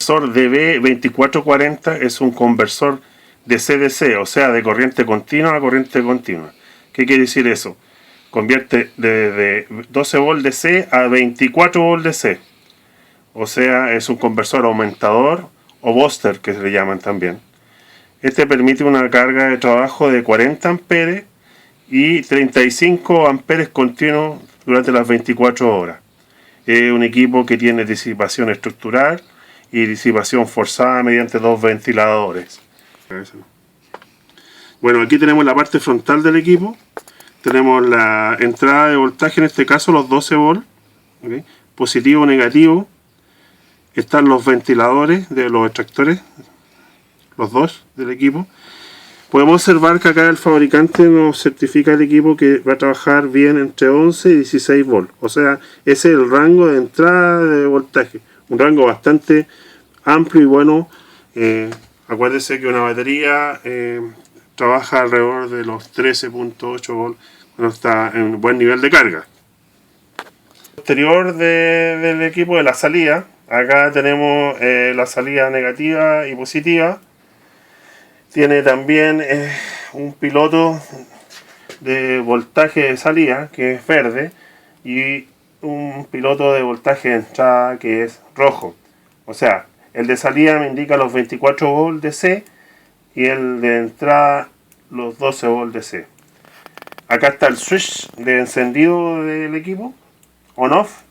conversor DB2440 es un conversor de CDC, o sea, de corriente continua a corriente continua. ¿Qué quiere decir eso? Convierte de 12 volts DC a 24 volts DC. O sea, es un conversor aumentador o booster, que se le llaman también. Este permite una carga de trabajo de 40 amperes y 35 amperes continuos durante las 24 horas. Es un equipo que tiene disipación estructural y disipación forzada mediante dos ventiladores. Bueno, aquí tenemos la parte frontal del equipo. Tenemos la entrada de voltaje, en este caso los 12 volts, ¿okay? Positivo o negativo. Están los ventiladores de los extractores, los dos del equipo. Podemos observar que acá el fabricante nos certifica el equipo que va a trabajar bien entre 11 y 16 volts. O sea, ese es el rango de entrada de voltaje. Un rango bastante amplio y bueno. Acuérdense que una batería trabaja alrededor de los 13.8 volts cuando está en buen nivel de carga. Posterior del equipo de la salida, acá tenemos la salida negativa y positiva. Tiene también un piloto de voltaje de salida que es verde y un piloto de voltaje de entrada que es rojo. O sea, el de salida me indica los 24 volts DC y el de entrada los 12 volts DC. Acá está el switch de encendido del equipo, on-off,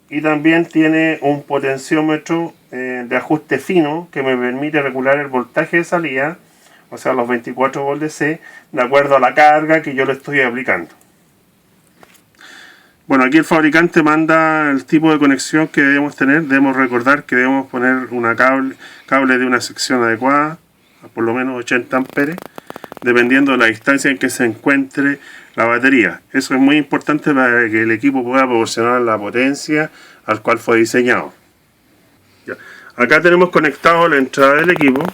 y también tiene un potenciómetro de ajuste fino que me permite regular el voltaje de salida, o sea los 24 volts DC, de acuerdo a la carga que yo le estoy aplicando. Bueno, aquí el fabricante manda el tipo de conexión que debemos tener. Debemos recordar que debemos poner una cable de una sección adecuada, por lo menos 80 amperes, dependiendo de la distancia en que se encuentre la batería. Eso es muy importante para que el equipo pueda proporcionar la potencia al cual fue diseñado. Ya. Acá tenemos conectado la entrada del equipo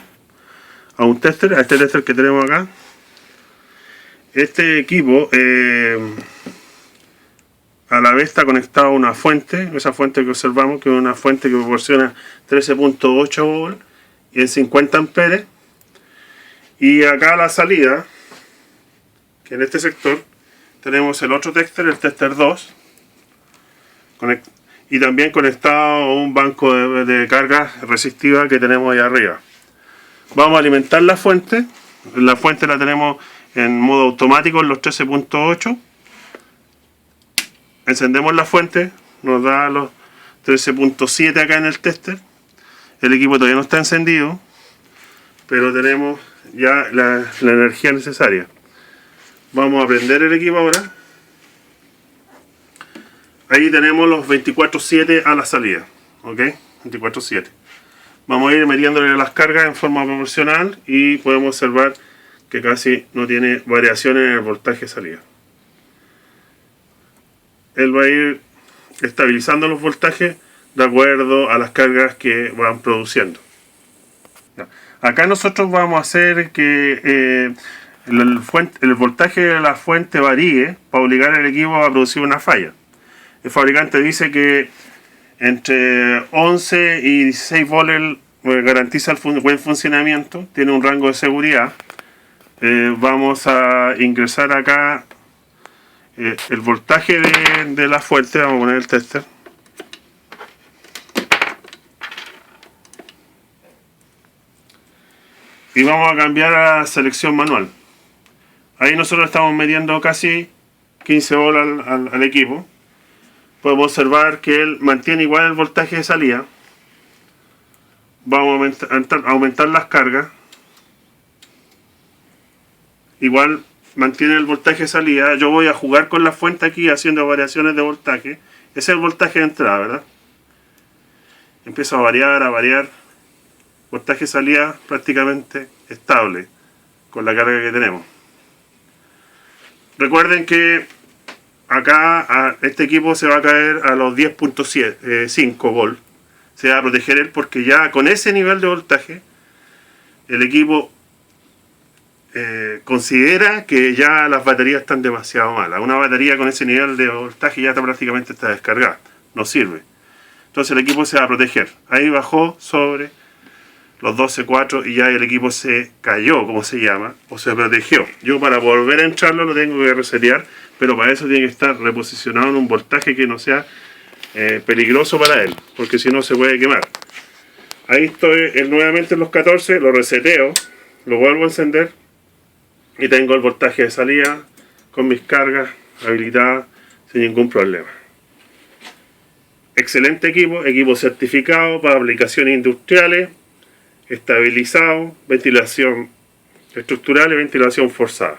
a un tester, a este tester que tenemos acá. Este equipo a la vez está conectado a una fuente, esa fuente que observamos, que es una fuente que proporciona 13.8 volts y en 50 amperes. Y acá a la salida, que en este sector, tenemos el otro tester, el tester 2, y también conectado a un banco de carga resistiva que tenemos ahí arriba. Vamos a alimentar la fuente. La fuente la tenemos en modo automático en los 13.8. Encendemos la fuente, nos da los 13.7 acá en el tester. El equipo todavía no está encendido, pero tenemos ya la energía necesaria. Vamos a prender el equipo ahora. Ahí tenemos los 24/7 a la salida, ¿ok? 24/7. Vamos a ir metiéndole las cargas en forma proporcional y podemos observar que casi no tiene variaciones en el voltaje de salida. Él va a ir estabilizando los voltajes de acuerdo a las cargas que van produciendo. Acá nosotros vamos a hacer que el voltaje de la fuente varíe para obligar al equipo a producir una falla. El fabricante dice que entre 11 y 16 volts garantiza el buen funcionamiento, tiene un rango de seguridad. Vamos a ingresar acá el voltaje de la fuente. Vamos a poner el tester. Y vamos a cambiar a selección manual. Ahí nosotros estamos midiendo casi 15 volts al equipo. Podemos observar que él mantiene igual el voltaje de salida. Vamos a aumentar las cargas. Igual mantiene el voltaje de salida. Yo voy a jugar con la fuente aquí haciendo variaciones de voltaje. Ese es el voltaje de entrada, ¿verdad? Empiezo a variar. Voltaje de salida prácticamente estable con la carga que tenemos. Recuerden que acá este equipo se va a caer a los 10.5 volts. Se va a proteger él porque ya con ese nivel de voltaje el equipo considera que ya las baterías están demasiado malas. Una batería con ese nivel de voltaje ya prácticamente está descargada, no sirve. entonces el equipo se va a proteger. Ahí bajó sobre los 12.4 y ya el equipo se cayó, como se llama, o se protegió. Yo para volver a entrarlo lo tengo que resetear, pero para eso tiene que estar reposicionado en un voltaje que no sea peligroso para él, porque si no se puede quemar. Ahí estoy nuevamente en los 14, lo reseteo, lo vuelvo a encender y tengo el voltaje de salida con mis cargas habilitadas sin ningún problema. Excelente equipo, equipo certificado para aplicaciones industriales, estabilizado, ventilación estructural y ventilación forzada.